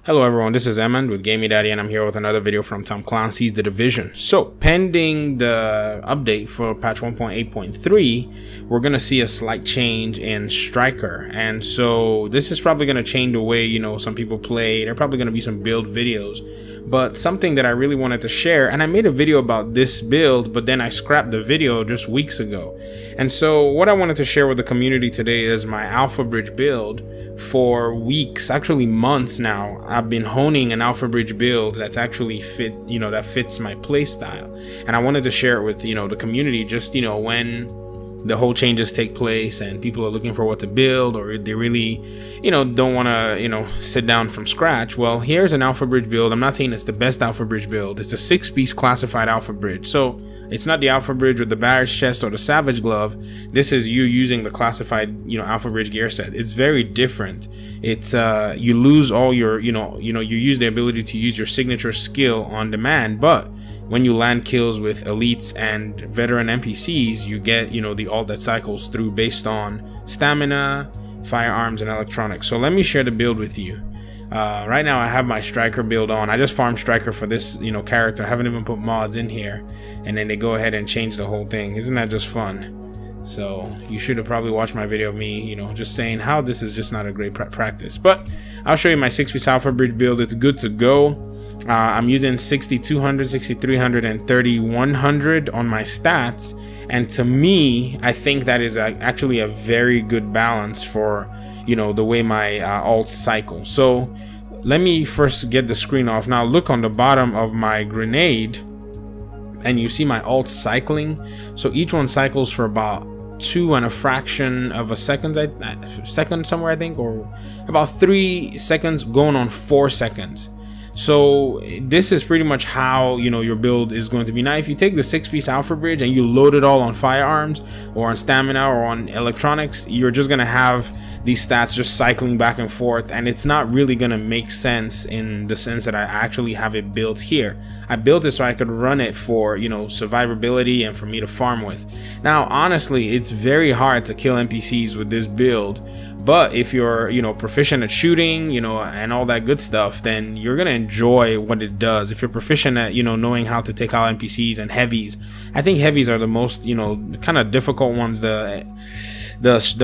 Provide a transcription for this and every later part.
Hello everyone, this is Emmond with Gaming Daddy, and I'm here with another video from Tom Clancy's The Division. So, pending the update for patch 1.8.3, we're gonna see a slight change in Striker, and so this is probably gonna change the way some people play. There are probably gonna be some build videos, but something that I really wanted to share, and I made a video about this build, but then I scrapped the video just weeks ago. And so what I wanted to share with the community today is my Alpha Bridge build. For weeks, actually months now, I've been honing an Alpha Bridge build that's actually that fits my playstyle, and I wanted to share it with the community, just when the whole changes take place and people are looking for what to build, or they really don't want to sit down from scratch. Well, here's an Alpha Bridge build. I'm not saying it's the best Alpha Bridge build. It's a 6-piece classified Alpha Bridge, so it's not the Alpha Bridge with the Barrage chest or the Savage glove. This is you using the classified Alpha Bridge gear set. It's very different. It's you lose all your you use the ability to use your signature skill on demand, but when you land kills with elites and veteran NPCs, you get the ult that cycles through based on stamina, firearms, and electronics. So let me share the build with you. Right now I have my Striker build on. I just farmed Striker for this character. I haven't even put mods in here, and then they go ahead and change the whole thing. Isn't that just fun? So you should have probably watched my video of me just saying how this is just not a great practice. But I'll show you my 6-piece Alpha Bridge build. It's good to go. I'm using 6200, 6300, and 3100 on my stats, and to me I think that is actually a very good balance for the way my ults cycle. So let me first get the screen off. Now look on the bottom of my grenade and you see my ults cycling. So each one cycles for about 2 and a fraction of a second, somewhere I think, or about 3 seconds going on 4 seconds. So this is pretty much how your build is going to be. Now if you take the 6-piece Alpha Bridge and you load it all on firearms or on stamina or on electronics, you're just gonna have these stats just cycling back and forth, and it's not really gonna make sense in the sense that I actually have it built here. I built it so I could run it for survivability and for me to farm with. Now honestly, it's very hard to kill NPCs with this build, but if you're proficient at shooting and all that good stuff, then you're gonna enjoy what it does. If you're proficient at knowing how to take out NPCs and heavies, I think heavies are the most kind of difficult ones. The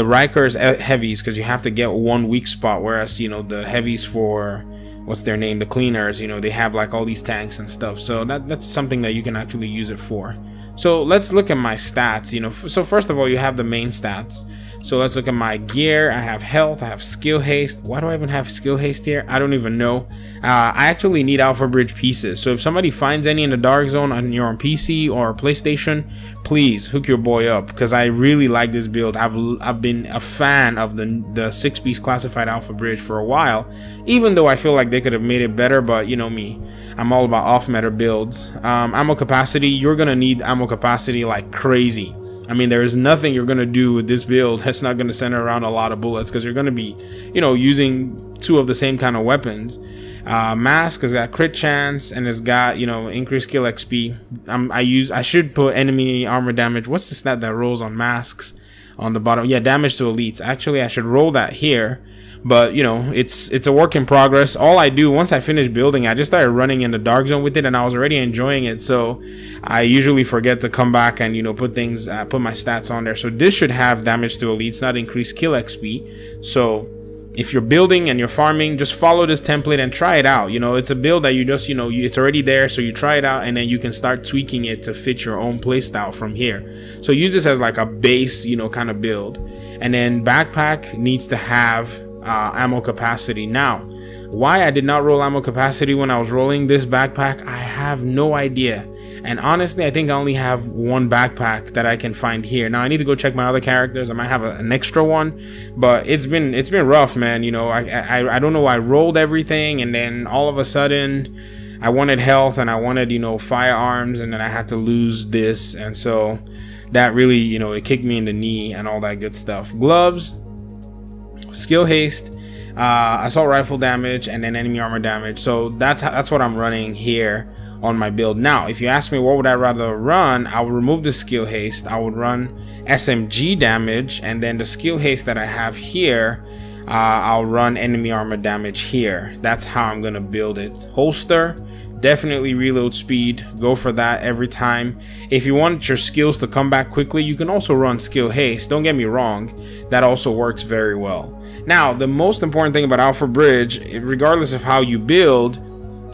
Riker's heavies, because you have to get one weak spot, whereas the heavies for what's their name, the cleaners, they have like all these tanks and stuff. So that's something that you can actually use it for. So let's look at my stats. So first of all, you have the main stats. So let's look at my gear. I have health, I have skill haste. Why do I even have skill haste here? I don't even know. I actually need Alpha Bridge pieces. So if somebody finds any in the Dark Zone and you're on PC or PlayStation, please hook your boy up, because I really like this build. I've been a fan of the 6-piece classified Alpha Bridge for a while, even though I feel like they could have made it better, but me, I'm all about off-meta builds. Ammo capacity, you're gonna need ammo capacity like crazy. I mean, there is nothing you're gonna do with this build that's not gonna center around a lot of bullets, because you're gonna be, using 2 of the same kind of weapons. Mask has got crit chance and it's got increased kill XP. I should put enemy armor damage. What's the stat that rolls on masks on the bottom? Yeah, damage to elites. Actually, I should roll that here, but it's a work in progress. All I do once I finish building, I just started running in the Dark Zone with it, and I was already enjoying it, so I usually forget to come back and put my stats on there. So this should have damage to elites, not increased kill XP. So if you're building and you're farming, just follow this template and try it out. It's a build that you just it's already there, so you try it out and then you can start tweaking it to fit your own playstyle from here. So use this as like a base kind of build. And then backpack needs to have ammo capacity. Now why I did not roll ammo capacity when I was rolling this backpack, I have no idea. And honestly, I think I only have one backpack that I can find here. Now I need to go check my other characters. I might have an extra one, but it's been rough, man. I don't know, I rolled everything and then all of a sudden I wanted health and I wanted firearms, and then I had to lose this, and so that really it kicked me in the knee and all that good stuff. Gloves, skill haste, assault rifle damage, and then enemy armor damage. So that's what I'm running here on my build. Now if you ask me what would I rather run, I would remove the skill haste. I would run SMG damage, and then the skill haste that I have here I'll run enemy armor damage here. That's how I'm gonna build it. Holster, definitely reload speed, go for that every time. If you want your skills to come back quickly, you can also run skill haste. Don't get me wrong, that also works very well. Now, the most important thing about Alpha Bridge, regardless of how you build,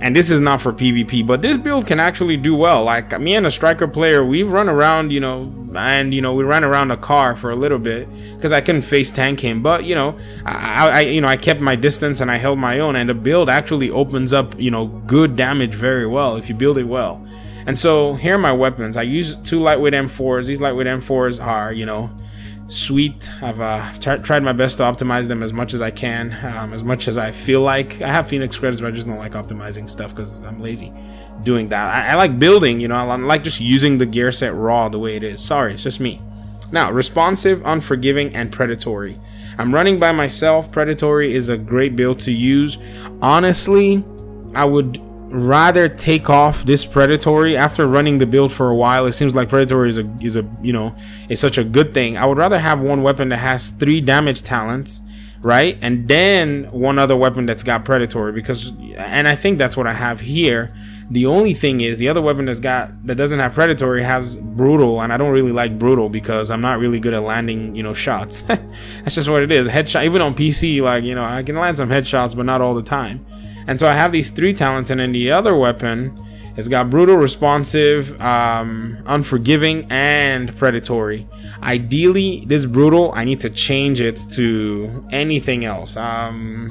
and this is not for PvP, but this build can actually do well. Like me and a striker player, we've run around, we ran around a car for a little bit because I couldn't face tank him. But I kept my distance and I held my own, and the build actually opens up, good damage very well if you build it well. And so here are my weapons. I use 2 lightweight M4s. These lightweight M4s are, sweet. I've tried my best to optimize them as much as I can, as much as I feel like. I have Phoenix credits, but I just don't like optimizing stuff because I'm lazy doing that. I like building, I like just using the gear set raw the way it is. Sorry, it's just me. Now, responsive, unforgiving, and predatory. I'm running by myself. Predatory is a great build to use. Honestly, I would rather take off this predatory after running the build for a while. It seems like predatory is such a good thing. I would rather have one weapon that has 3 damage talents, right, and then one other weapon that's got predatory, and I think that's what I have here. The only thing is the other weapon that doesn't have predatory has brutal, and I don't really like brutal because I'm not really good at landing shots. That's just what it is. Headshot, even on PC, I can land some headshots, but not all the time. And so I have these 3 talents, and then the other weapon has got brutal, responsive, unforgiving, and predatory. Ideally, this brutal, I need to change it to anything else.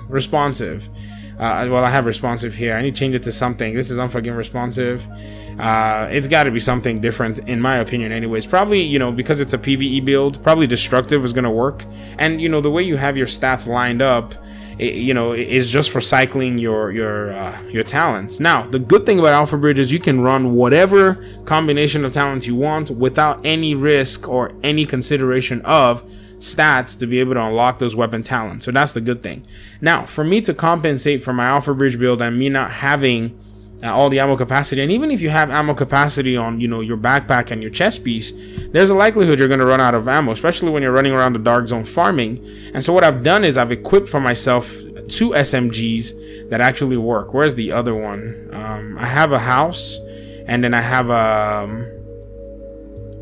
Responsive. Well, I have responsive here. I need to change it to something. This is unforgiving, responsive. It's got to be something different, in my opinion anyways. Probably, because it's a PvE build, probably destructive is going to work. And, the way you have your stats lined up, is just for cycling your talents. Now, the good thing about Alpha Bridge is you can run whatever combination of talents you want without any risk or any consideration of stats to be able to unlock those weapon talents. So that's the good thing. Now, for me to compensate for my Alpha Bridge build and me not having all the ammo capacity, and even if you have ammo capacity on your backpack and your chest piece, there's a likelihood you're going to run out of ammo, especially when you're running around the dark zone farming. And so what I've done is I've equipped for myself 2 SMGs that actually work. Where's the other one? I have a house, and then I have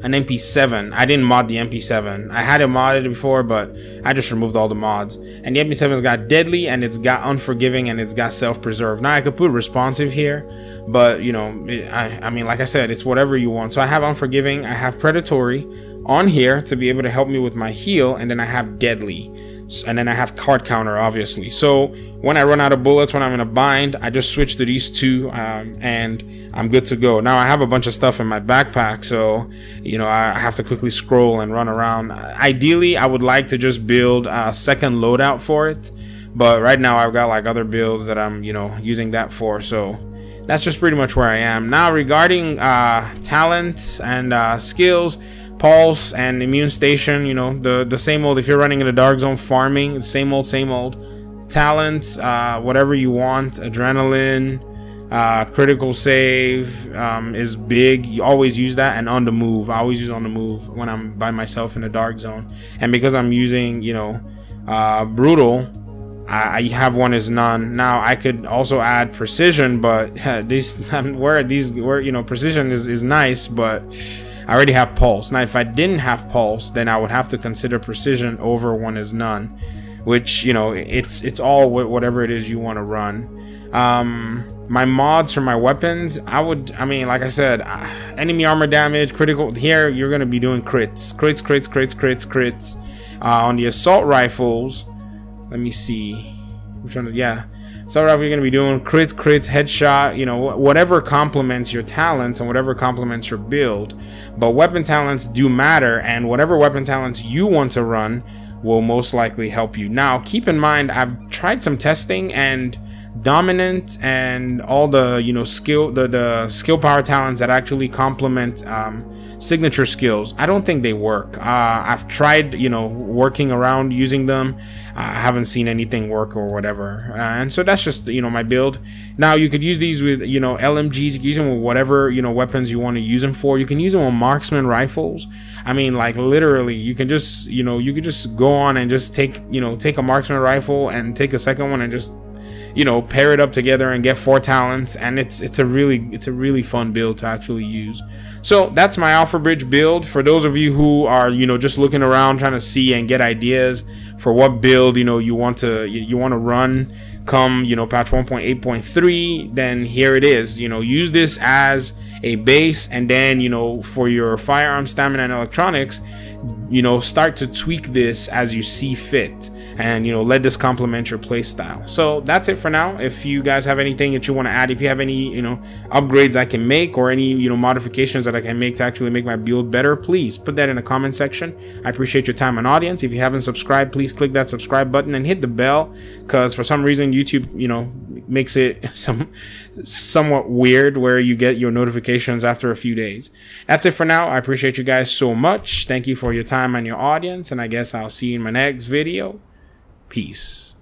an MP7. I didn't mod the MP7. I had it modded before, but I just removed all the mods. And the MP7's got deadly, and it's got unforgiving, and it's got self-preserve. Now I could put responsive here, but I mean, like I said, it's whatever you want. So I have unforgiving, I have predatory on here to be able to help me with my heal, and then I have deadly, and then I have card counter, obviously. So when I run out of bullets, when I'm in a bind, I just switch to these 2, and I'm good to go. Now I have a bunch of stuff in my backpack, so I have to quickly scroll and run around. Ideally, I would like to just build a second loadout for it, but right now I've got other builds that I'm using that for. So that's just pretty much where I am now. Regarding talents and skills, pulse and immune station, the same old. If you're running in the dark zone farming, the same old talent, whatever you want. Adrenaline, critical save is big. You always use that. And on the move, I always use on the move when I'm by myself in the dark zone. And because I'm using brutal, I have one is none. Now I could also add precision, but precision is nice, but I already have pulse. Now if I didn't have pulse, then I would have to consider precision over one is none, which it's all whatever it is you want to run. My mods for my weapons, I mean, like I said, enemy armor damage, critical. Here you're going to be doing crits. On the assault rifles, let me see which one. Yeah, assault rifle, you're going to be doing crits, headshot, whatever complements your talents and whatever complements your build. But weapon talents do matter, and whatever weapon talents you want to run will most likely help you. Now keep in mind, I've tried some testing, and dominant and all the, you know, the skill power talents that actually complement signature skills, I don't think they work. I've tried, you know, working around using them. I haven't seen anything work or whatever, and so that's just, you know, my build. Now you could use these with, you know, LMGs. You can use them with whatever, you know, weapons you want to use them for. You can use them with marksman rifles. I mean, like, literally, you can just, you know, you could just go on and just take, you know, take a marksman rifle and take a second one and just, you know, pair it up together and get 4 talents, and it's a really fun build to actually use. So that's my Alpha Bridge build. For those of you who are, you know, just looking around trying to see and get ideas for what build, you know, you want to run come, you know, patch 1.8.3, then here it is. You know, use this as a base, and then, you know, for your firearm, stamina, and electronics, you know, start to tweak this as you see fit, and, you know, let this complement your play style. So that's it for now. If you guys have anything that you want to add, if you have any, you know, upgrades I can make, or any, you know, modifications that I can make to actually make my build better, please put that in the comment section. I appreciate your time and audience. If you haven't subscribed, please click that subscribe button and hit the bell, because for some reason YouTube, you know, makes it somewhat weird where you get your notifications after a few days. That's it for now. I appreciate you guys so much. Thank you for your time and your audience, and I guess I'll see you in my next video. Peace.